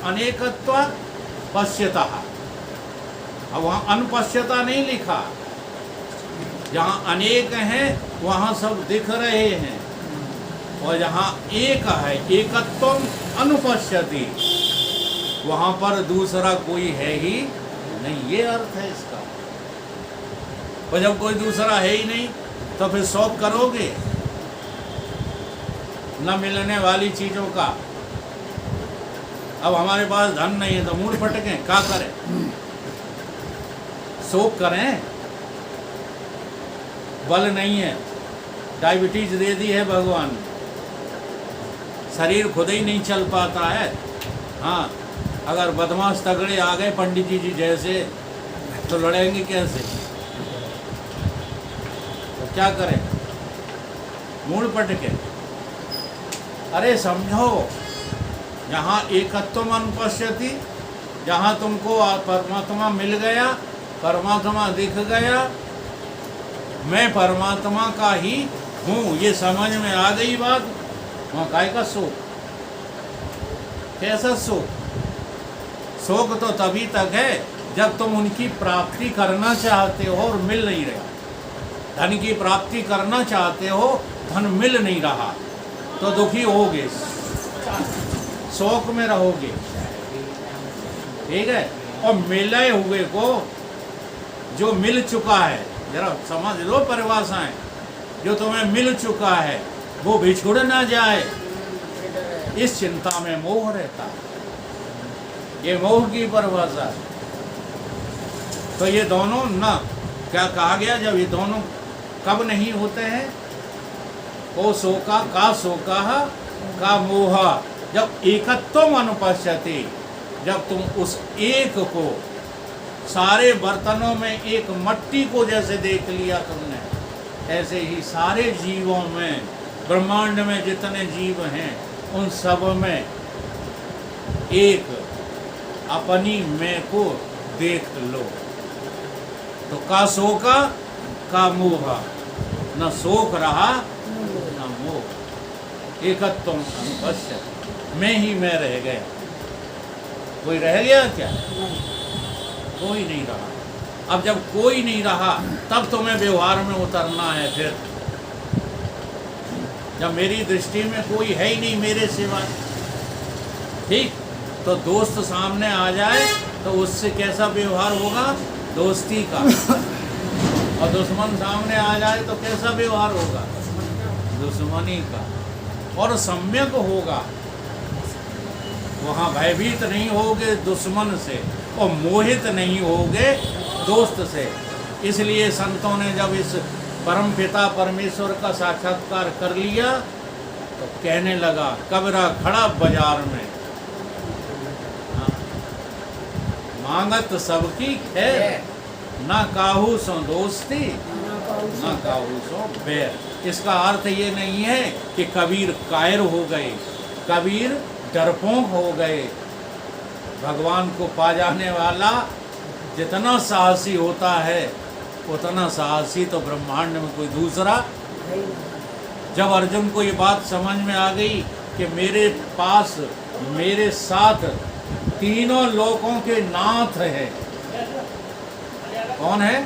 अनेकत्वात् पश्यतः। अब वहाँ अनुपश्यता नहीं लिखा, जहाँ अनेक हैं वहाँ सब दिख रहे हैं, और जहाँ एक है एकत्वम अनुपश्यति, वहाँ पर दूसरा कोई है ही नहीं, ये अर्थ है इसका। और जब कोई दूसरा है ही नहीं तो फिर शौक करोगे न मिलने वाली चीज़ों का। अब हमारे पास धन नहीं है तो मूड फटके, क्या करें? शोक करें? बल नहीं है, डायबिटीज दे दी है भगवान ने, शरीर खुद ही नहीं चल पाता है। हाँ, अगर बदमाश तगड़े आ गए पंडित जी जैसे तो लड़ेंगे कैसे? तो क्या करें? मूड पटके। अरे समझो, जहाँ एकत्वम अनुपश्यति, जहाँ तुमको परमात्मा मिल गया, परमात्मा दिख गया, मैं परमात्मा का ही हूँ, ये समझ में आ गई बात, वहाँ काय का शोक? कैसा शोक? शोक तो तभी तक है जब तुम उनकी प्राप्ति करना चाहते हो और मिल नहीं रहा। धन की प्राप्ति करना चाहते हो, धन मिल नहीं रहा तो दुखी होगे, शोक में रहोगे, ठीक है? और मिले हुए को, जो मिल चुका है, जरा समझ लो परिभाषाएं, जो तुम्हें मिल चुका है वो बिछुड़ ना जाए, इस चिंता में मोह रहता है। ये मोह की परिभाषा है। तो ये दोनों न, क्या कहा गया, जब ये दोनों कब नहीं होते हैं? ओ शोका का मोह, जब एकत्वम अनुपश्यति, जब तुम उस एक को, सारे बर्तनों में एक मट्टी को जैसे देख लिया तुमने, ऐसे ही सारे जीवों में, ब्रह्मांड में जितने जीव हैं उन सब में एक अपनी मैं को देख लो। तो का शोका का मोह, न शोक रहा न मोह, एकत्वम अनुपश्यति, मैं ही मैं रह गया। कोई रह गया क्या? कोई नहीं रहा। अब जब कोई नहीं रहा तब तुम्हें व्यवहार में उतरना है। फिर जब मेरी दृष्टि में कोई है ही नहीं मेरे सिवा, ठीक, तो दोस्त सामने आ जाए तो उससे कैसा व्यवहार होगा? दोस्ती का। और दुश्मन सामने आ जाए तो कैसा व्यवहार होगा? दुश्मनी का। और सम्यक होगा, वहाँ भयभीत नहीं होगे दुश्मन से और मोहित नहीं होगे दोस्त से। इसलिए संतों ने जब इस परम पिता परमेश्वर का साक्षात्कार कर लिया तो कहने लगा, कबरा खड़ा बाजार में, मांगत सबकी खैर, ना काहू सो दोस्ती ना काहू सो बैर। इसका अर्थ ये नहीं है कि कबीर कायर हो गए, कबीर डरपोक हो गए। भगवान को पा जाने वाला जितना साहसी होता है उतना साहसी तो ब्रह्मांड में कोई दूसरा। जब अर्जुन को ये बात समझ में आ गई कि मेरे पास, मेरे साथ तीनों लोकों के नाथ है। कौन है?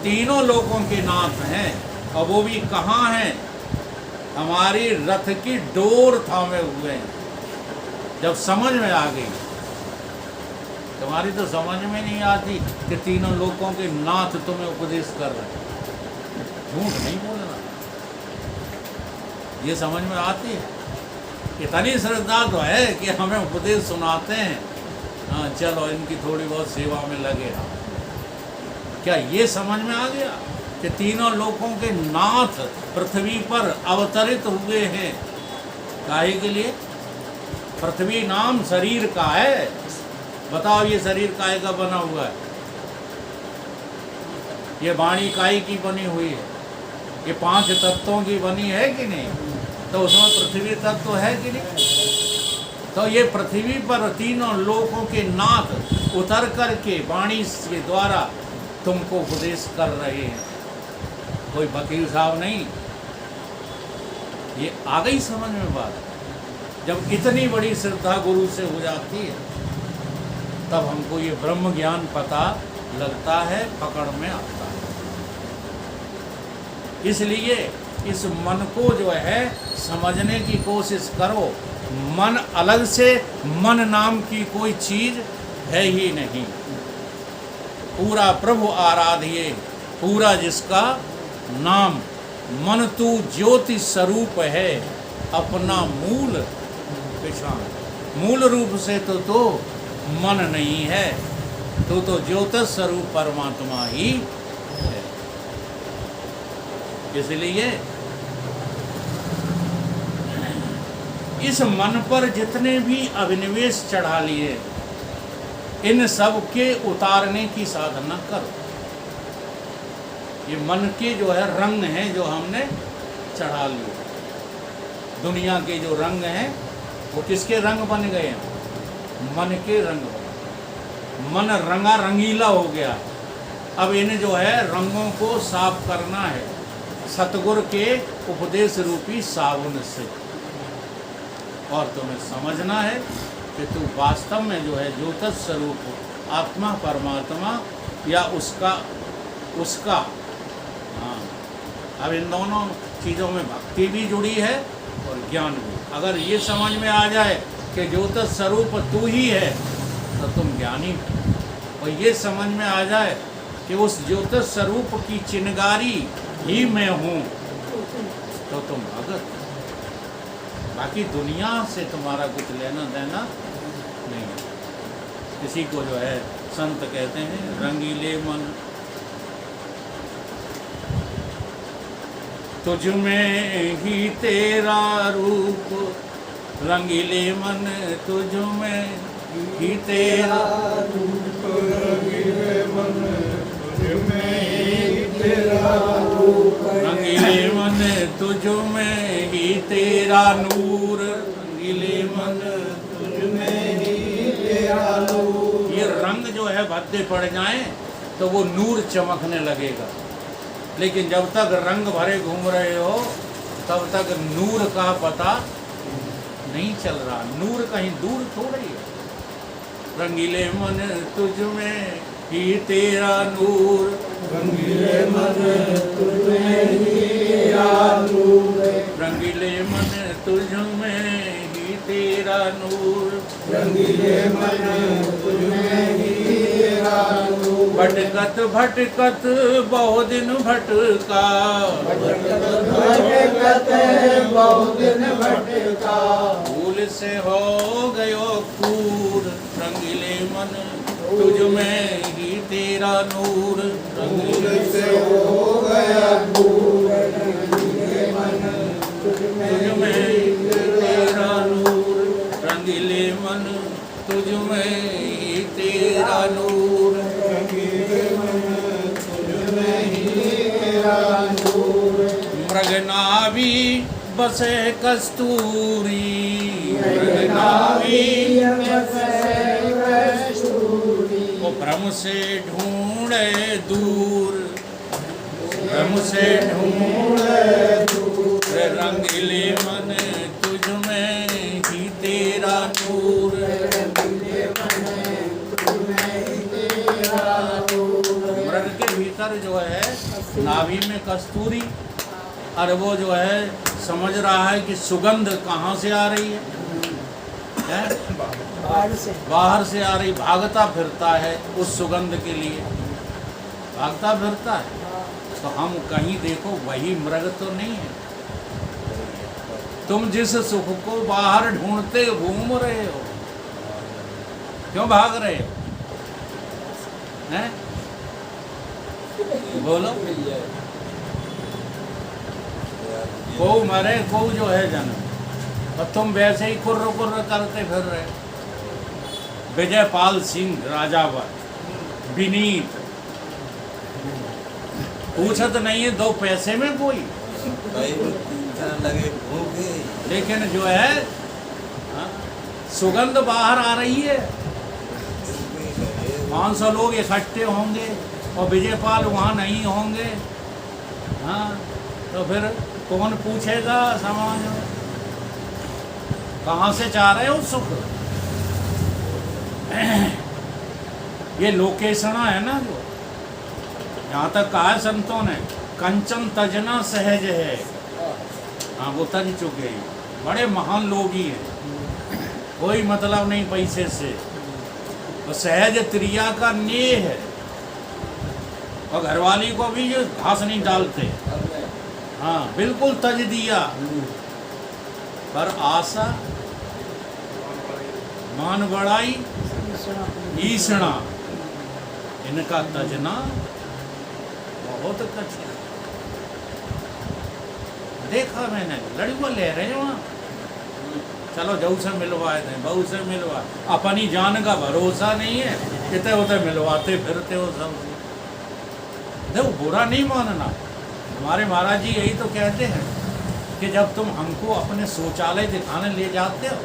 तीनों लोकों के नाथ हैं, और वो भी कहाँ हैं? हमारी रथ की डोर थामे हुए हैं। जब समझ में आ गई, तुम्हारी तो समझ में नहीं आती कि तीनों लोकों के नाथ तुम्हें उपदेश कर रहे हैं। झूठ नहीं बोलना, ये समझ में आती है। इतनी श्रद्धा तो है कि हमें उपदेश सुनाते हैं, हाँ चलो इनकी थोड़ी बहुत सेवा में लगे रहो। क्या ये समझ में आ गया कि तीनों लोकों के नाथ पृथ्वी पर अवतरित हुए हैं? काहे के लिए? पृथ्वी नाम शरीर का है। बताओ ये शरीर काहे का बना हुआ है? ये वाणी काहे की बनी हुई है? ये 5 तत्वों की बनी है कि नहीं? तो उसमें पृथ्वी तत्व है कि नहीं? तो ये पृथ्वी पर तीनों लोकों के नाथ उतर करके वाणी के द्वारा तुमको उपदेश कर रहे हैं। कोई वकील साहब नहीं। ये आ गई समझ में बात? जब इतनी बड़ी श्रद्धा गुरु से हो जाती है तब हमको ये ब्रह्म ज्ञान पता लगता है, पकड़ में आता है। इसलिए इस मन को जो है समझने की कोशिश करो। मन अलग से मन नाम की कोई चीज है ही नहीं। पूरा प्रभु आराध्य, पूरा जिसका नाम। मन तू ज्योति स्वरूप है, अपना मूल पहचान। मूल रूप से तो मन नहीं है, तो ज्योतिष स्वरूप परमात्मा ही है। इसलिए इस मन पर जितने भी अभिनिवेश चढ़ा लिए, इन सब के उतारने की साधना करो। ये मन के जो है रंग हैं जो हमने चढ़ा लिए, दुनिया के जो रंग हैं वो किसके रंग बन गए हैं? मन के रंग बने। मन रंगा रंगीला हो गया। अब इन्हें जो है रंगों को साफ करना है सतगुरु के उपदेश रूपी साबुन से। और तुम्हें समझना है कि तू वास्तव में जो है ज्योतिष स्वरूप आत्मा परमात्मा या उसका हाँ। अब इन दोनों चीज़ों में भक्ति भी जुड़ी है और ज्ञान भी। अगर ये समझ में आ जाए कि ज्योतिष स्वरूप तू ही है तो तुम ज्ञानी हो, और ये समझ में आ जाए कि उस ज्योतिष स्वरूप की चिनगारी ही मैं हूँ तो तुम भगत। बाकी दुनिया से तुम्हारा कुछ लेना देना नहीं। किसी को जो है संत कहते हैं रंगीले मन, तुझ में ही तेरा रूप, रंगीले मन तुझ में ही तेरा रूप, रंगीले मन तुझ में ही तेरा रूप, रंगीले मन तुझ में ही तेरा नूर, रंगीले मन तुझ में ही तेरा नूर। ये रंग जो है भद्दे पड़ जाएं तो वो नूर चमकने लगेगा, लेकिन जब तक रंग भरे घूम रहे हो तब तक नूर का पता नहीं चल रहा। नूर कहीं दूर थोड़ी है। रंगीले मन तुझ में ही तेरा नूर, रंगीले मन तुझ में ही तेरा नूर, रंगीले मन तुझ में ही तेरा नूर, रंगीले मन तुझ में ही तेरा नूर। भटकत भटकत बहुत दिन भटका, भटकत भटकत बहुत दिन भटका, भूल से हो गयो खूर, रंगीले मन तुझ में ही तेरा नूर, रंगीले से हो गया खूर, रंगीले मन तुझ में ही तेरा नूर, रंगीले मन तुझ में ही तेरा नूर, रंगीले मन तुझ में ही तेरा नूर। मृगनाभी बसे कस्तूरी, मृगनाभी बसे कस्तूरी, वो भ्रम से ढूंढे दूर, भ्रम से ढूंढे दूर, रंगीले मन तुझ में ही तेरा नूर, रंगीले मन तुझ में ही तेरा नूर। मृग के भीतर जो है नाभि में कस्तूरी, और वो जो है समझ रहा है कि सुगंध कहाँ से आ रही है? बाहर से आ रही। भागता फिरता है उस सुगंध के लिए, भागता फिरता है। तो हम कहीं देखो वही मृग तो नहीं है। तुम जिस सुख को बाहर ढूंढते घूम रहे हो, क्यों भाग रहे हो? हैं? बोलो। को मरे को जो है जन्म, और तुम वैसे ही कुर्र कुर्र करते फिर रहे। विजयपाल सिंह राजावर विनीत पूछत नहीं है दो पैसे में कोई, लगे भूखे, लेकिन जो है सुगंध बाहर आ रही है। 500 लोग इकट्ठे होंगे और विजयपाल वहाँ नहीं होंगे, हाँ, तो फिर कौन पूछेगा समाज में? कहाँ से चाह रहे हो सुख? ये लोकेशना है ना, जो यहाँ तक कहा है संतों ने, कंचन तजना सहज है। हाँ, वो तज चुके हैं, बड़े महान लोग ही हैं, कोई मतलब नहीं पैसे से। तो सहज त्रिया का नेह है, और घरवाली को भी ये घास नहीं डालते। हाँ, बिल्कुल तज दिया। पर आशा मान बड़ाई ईसणा, इनका तजना बहुत कठिन। देखा मैंने, लड़ुआ ले रहे हैं वहाँ, चलो जऊ से मिलवाए थे, बहू से मिलवा, अपनी जान का भरोसा नहीं है, कितने होते मिलवाते फिरते हो सबसे। देखो, बुरा नहीं मानना, हमारे महाराज जी यही तो कहते हैं कि जब तुम हमको अपने शौचालय दिखाने ले जाते हो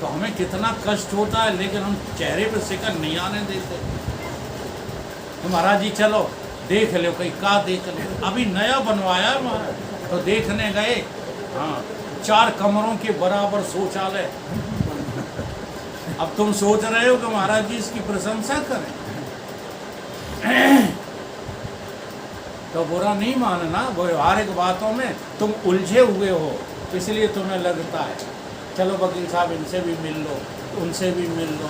तो हमें कितना कष्ट होता है, लेकिन हम चेहरे पे शिकन नहीं आने देते। तो महाराज जी चलो देख लो, कहीं का देख लो, अभी नया बनवाया है महाराज, तो देखने गए। हाँ, 4 कमरों के बराबर शौचालय। अब तुम सोच रहे हो कि महाराज जी इसकी प्रशंसा करें, तो बुरा नहीं मानना। व्यवहारिक बातों में तुम उलझे हुए हो, इसलिए तुम्हें लगता है चलो वकील साहब इनसे भी मिल लो, उनसे भी मिल लो।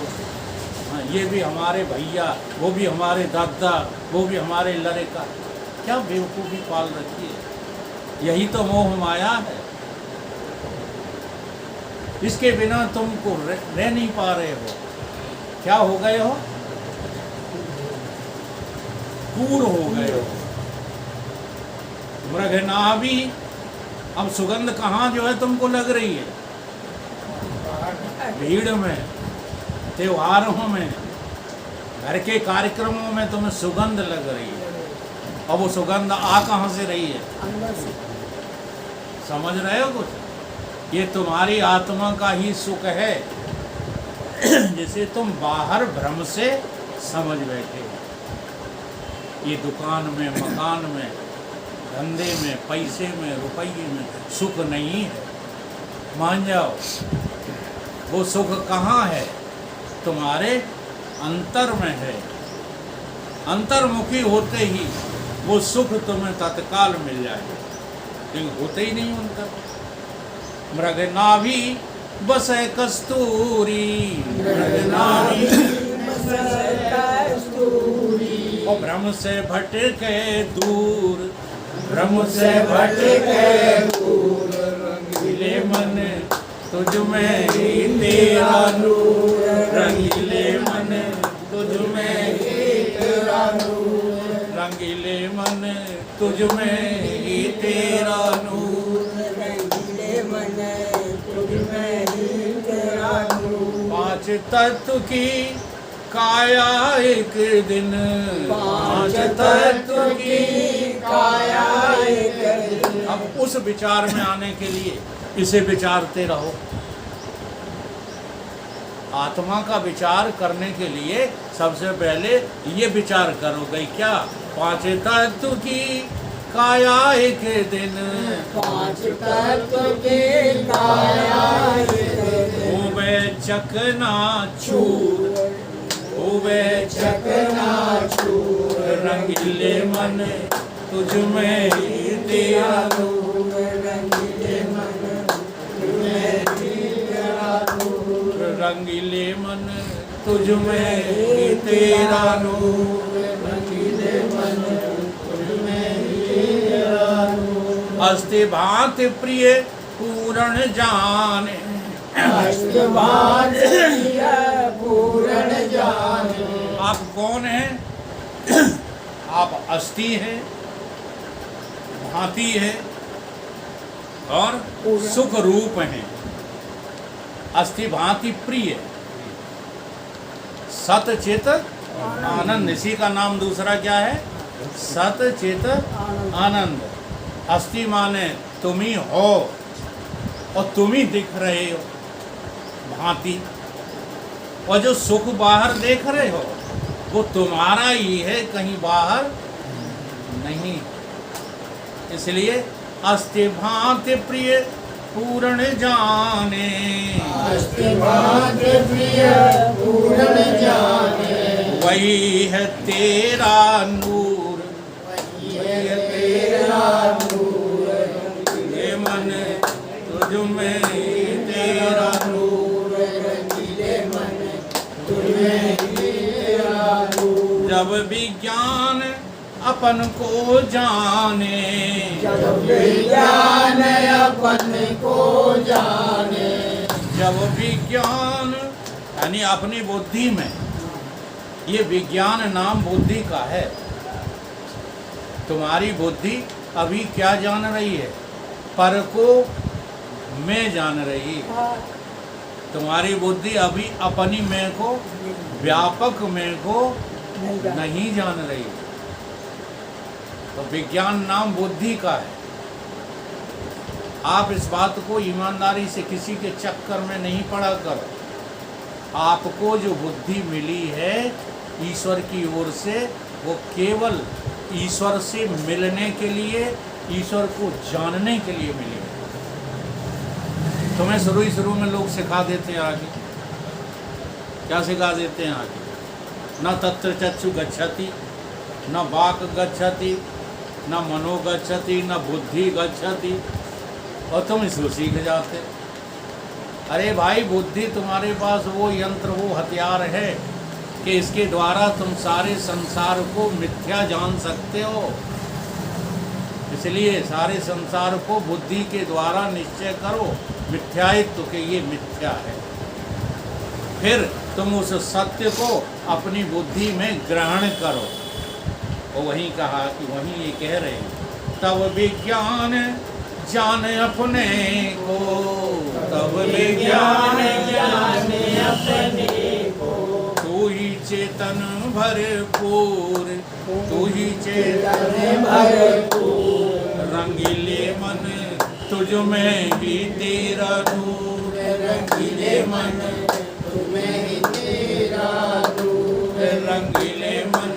हाँ, ये भी हमारे भैया, वो भी हमारे दादा, वो भी हमारे लड़का। क्या बेवकूफ़ी पाल रखी है, यही तो मोह माया है। इसके बिना तुमको रह नहीं पा रहे हो। क्या हो गए हो? कूड़ हो गए हो, मृगनाभी। अब सुगंध कहाँ जो है तुमको लग रही है? भीड़ में, त्योहारों में, घर के कार्यक्रमों में तुम्हें सुगंध लग रही है। अब वो सुगंध आ कहाँ से रही है? समझ रहे हो कुछ? ये तुम्हारी आत्मा का ही सुख है, जिसे तुम बाहर भ्रम से समझ बैठे हो। ये दुकान में, मकान में, धंधे में, पैसे में, रुपये में सुख नहीं है, मान जाओ। वो सुख कहाँ है? तुम्हारे अंतर में है। अंतर्मुखी होते ही वो सुख तुम्हें तत्काल मिल जाएगा, लेकिन होते ही नहीं अंतर। मृगनाभी बसे कस्तूरी, मृगनाभी बसे कस्तूरी, और भ्रम से भटके दूर, भ्रम से भटके दूर, रंगीले मन तुझ में ही तेरा नूर, रंगीले मन तुझ में ही तेरा नूर, रंगीले मन तुझ में ही तेरा नूर, रंगीले मन तुझ में ही तेरा नूर। 5 तत्व की काया एक दिन, 5 तत्व की काया एक दिन। अब उस विचार में आने के लिए इसे विचारते रहो। आत्मा का विचार करने के लिए सबसे पहले ये विचार करोगे क्या? 5 तत्व की काया एक दिन, 5 तत्व की काया एक दिन। होवे चकना चूर, होवे चकना चूर, रंगीले मन तुझ में ही तेरा नूर, रंगीले मन तुझ में ही तेरा नूर, रंगीले मन तुझ में ही तेरा नूर, रंगीले मन तुझ में ही तेरा नूर। अस्ति भांति प्रिय पूर्ण जाने, अस्ति भांति प्रिय पूर्ण जाने। आप कौन हैं? आप अस्थि हैं, भांति है और सुख रूप हैं। अस्थि भांति प्रिय, सत चित आनंद, इसी का नाम दूसरा क्या है? सत चित आनंद। अस्थि माने तुम ही हो और तुम ही दिख रहे हो, भांति। और जो सुख बाहर देख रहे हो वो तुम्हारा ही है, कहीं बाहर नहीं। इसलिए अस्ति भांति प्रिय पूर्ण जाने, अस्थि मात्र प्रिय पूर्ण जाने, वही है तेरा नूर, वही है तेरा नूर, ये मन तुझ में तेरा नूर, रंगीले मन तुम्हें तेरा नूर। जब विज्ञान अपन को जाने, जब विज्ञान अपन को जाने, जब विज्ञान यानी अपनी बुद्धि में, ये विज्ञान नाम बुद्धि का है। तुम्हारी बुद्धि अभी क्या जान रही है? पर को मैं जान रही है। तुम्हारी बुद्धि अभी अपनी मैं को, व्यापक मैं को नहीं जान रही। तो विज्ञान नाम बुद्धि का है। आप इस बात को ईमानदारी से किसी के चक्कर में नहीं पड़ा करो। आपको जो बुद्धि मिली है ईश्वर की ओर से, वो केवल ईश्वर से मिलने के लिए, ईश्वर को जानने के लिए मिली है। तुम्हें शुरू में लोग सिखा देते हैं आगे, क्या सिखा देते हैं आगे? न तत्र चक्षु गच्छति, न वाक् गच्छति, न मनो गच्छति, न बुद्धि गच्छति, और तुम इसको सीख जाते। अरे भाई, बुद्धि तुम्हारे पास वो यंत्र, वो हथियार है कि इसके द्वारा तुम सारे संसार को मिथ्या जान सकते हो। इसलिए सारे संसार को बुद्धि के द्वारा निश्चय करो मिथ्यात्व के, ये मिथ्या है। फिर तुम उस सत्य को अपनी बुद्धि में ग्रहण करो। वो वहीं कहा कि वहीं ये कह रहे हैं, तब विज्ञान जान अपने को, तब विज्ञान जान अपने को, तू ही चेतन भरपूर, तू ही चेतन भरपूर, रंगीले मन तुझ में ही तेरा नूर, रंगीले मन तुम्हें ही तेरा नूर, रंगीले मन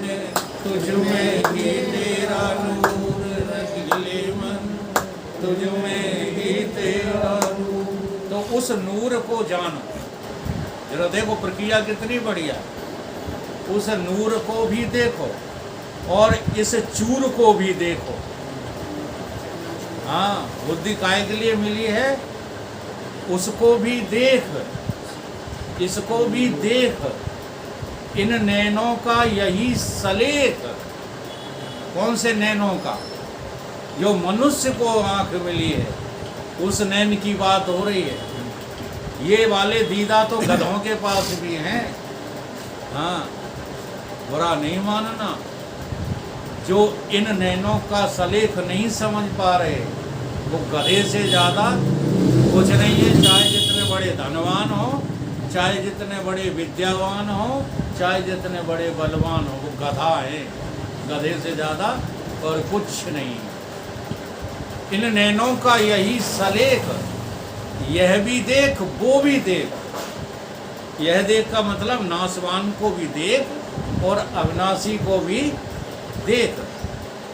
तुझ में ही तेरा नूर, रंगीले मन तुझ में ही तेरा नूर। तो उस नूर को जानो। जरा देखो प्रक्रिया कितनी बढ़िया। उस नूर को भी देखो और इस चूर को भी देखो। हाँ, बुद्धि काय के लिए मिली है? उसको भी देख, इसको भी देख। इन नैनों का यही सलेख। कौन से नैनों का? जो मनुष्य को आंख मिली है, उस नैन की बात हो रही है। ये वाले दीदा तो गधों के पास भी हैं। हाँ, बुरा नहीं मानना। जो इन नैनों का सलेख नहीं समझ पा रहे, वो गधे से ज़्यादा कुछ नहीं है। चाहे जितने बड़े धनवान हो, चाहे जितने बड़े विद्यावान हो, चाहे जितने बड़े बलवान हो, वो गधा है। गधे से ज़्यादा और कुछ नहीं। इन नैनों का यही सलेख, यह भी देख वो भी देख। यह देख का मतलब नासवान को भी देख और अविनाशी को भी देख।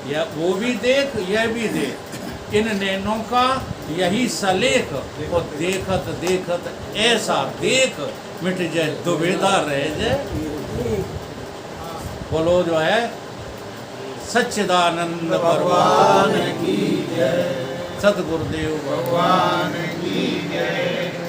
यह वो भी देख, यह भी देख। इन नैनों का यही सलेख, और देखत देखत ऐसा देख मिट जाए दुविधा रह जाए। बोलो जो है सच्चिदानंद भगवान की जय, सतगुरुदेव भगवान की जय।